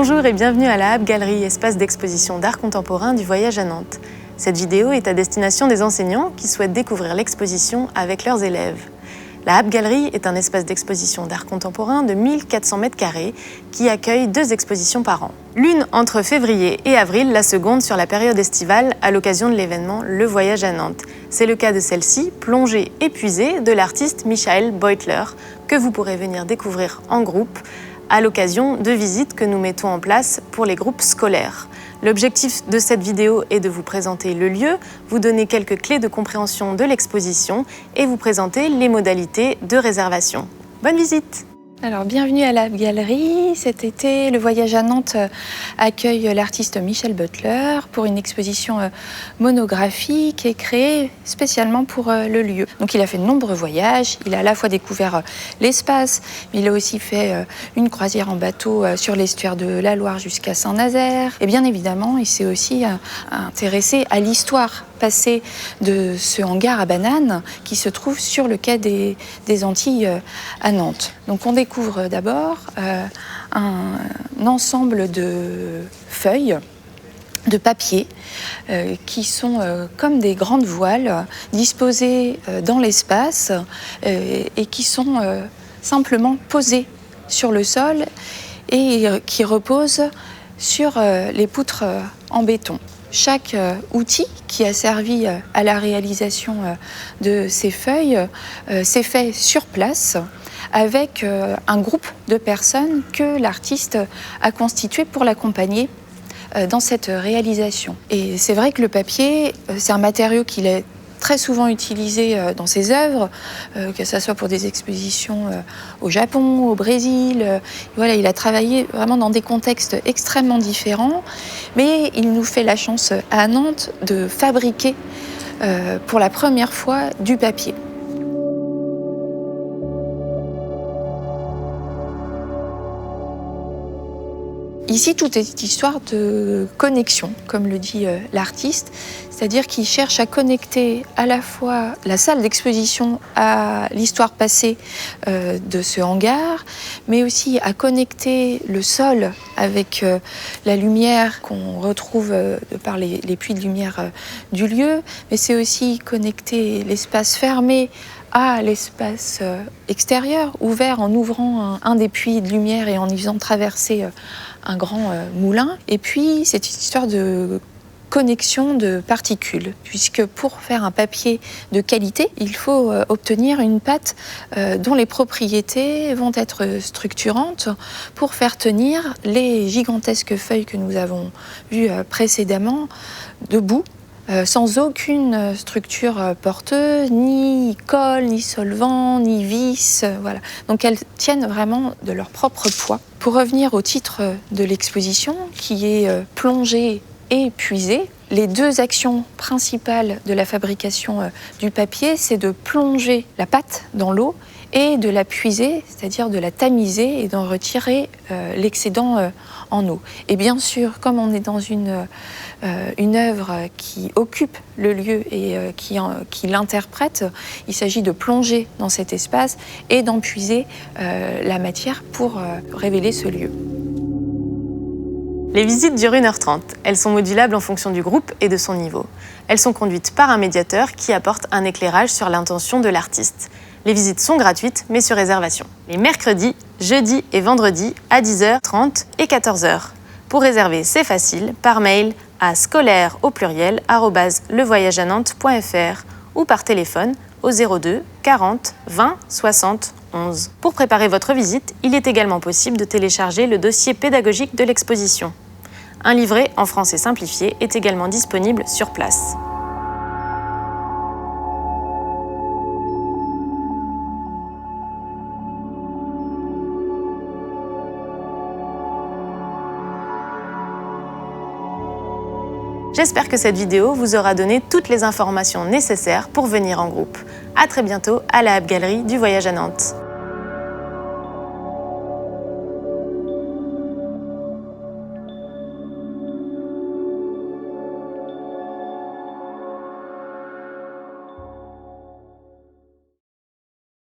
Bonjour et bienvenue à la Hab Galerie, espace d'exposition d'art contemporain du voyage à Nantes. Cette vidéo est à destination des enseignants qui souhaitent découvrir l'exposition avec leurs élèves. La Hab Galerie est un espace d'exposition d'art contemporain de 1400 m² qui accueille 2 expositions par an. L'une entre février et avril, la seconde sur la période estivale à l'occasion de l'événement Le Voyage à Nantes. C'est le cas de celle-ci, Plongée épuisée, de l'artiste Michael Beutler, que vous pourrez venir découvrir en groupe à l'occasion de visites que nous mettons en place pour les groupes scolaires. L'objectif de cette vidéo est de vous présenter le lieu, vous donner quelques clés de compréhension de l'exposition et vous présenter les modalités de réservation. Bonne visite! Alors, bienvenue à la Hab Galerie. Cet été, le voyage à Nantes accueille l'artiste Michael Beutler pour une exposition monographique et créée spécialement pour le lieu. Donc, il a fait de nombreux voyages. Il a à la fois découvert l'espace, mais il a aussi fait une croisière en bateau sur l'estuaire de la Loire jusqu'à Saint-Nazaire. Et bien évidemment, il s'est aussi intéressé à l'histoire passée de ce hangar à bananes qui se trouve sur le quai des Antilles à Nantes. Donc on découvre d'abord un ensemble de feuilles de papier qui sont comme des grandes voiles disposées dans l'espace et qui sont simplement posées sur le sol et qui reposent sur les poutres en béton. Chaque outil qui a servi à la réalisation de ces feuilles s'est fait sur place avec un groupe de personnes que l'artiste a constitué pour l'accompagner dans cette réalisation. Et c'est vrai que le papier, c'est un matériau qu'il est très souvent utilisé dans ses œuvres, que ce soit pour des expositions au Japon, au Brésil. Voilà, il a travaillé vraiment dans des contextes extrêmement différents, mais il nous fait la chance à Nantes de fabriquer pour la première fois du papier. Ici, tout est histoire de connexion, comme le dit l'artiste, c'est-à-dire qu'il cherche à connecter à la fois la salle d'exposition à l'histoire passée de ce hangar, mais aussi à connecter le sol avec la lumière qu'on retrouve de par les puits de lumière du lieu, mais c'est aussi connecter l'espace fermé à l'espace extérieur, ouvert en ouvrant un des puits de lumière et en y faisant traverser un grand moulin. Et puis, c'est une histoire de connexion de particules, puisque pour faire un papier de qualité, il faut obtenir une pâte dont les propriétés vont être structurantes pour faire tenir les gigantesques feuilles que nous avons vues précédemment debout, sans aucune structure porteuse, ni colle, ni solvant, ni vis, voilà. Donc elles tiennent vraiment de leur propre poids. Pour revenir au titre de l'exposition, qui est Plongée et épuisée, les 2 actions principales de la fabrication du papier, c'est de plonger la pâte dans l'eau et de la puiser, c'est-à-dire de la tamiser et d'en retirer l'excédent en eau. Et bien sûr, comme on est dans une œuvre qui occupe le lieu et qui l'interprète, il s'agit de plonger dans cet espace et d'en puiser la matière pour révéler ce lieu. Les visites durent 1h30. Elles sont modulables en fonction du groupe et de son niveau. Elles sont conduites par un médiateur qui apporte un éclairage sur l'intention de l'artiste. Les visites sont gratuites, mais sur réservation. Les mercredis, jeudis et vendredis à 10h30 et 14h. Pour réserver, c'est facile, par mail à scolaire@levoyageanantes.fr ou par téléphone au 02 40 20 60 11. Pour préparer votre visite, il est également possible de télécharger le dossier pédagogique de l'exposition. Un livret en français simplifié est également disponible sur place. J'espère que cette vidéo vous aura donné toutes les informations nécessaires pour venir en groupe. À très bientôt à la Hab Galerie du Voyage à Nantes.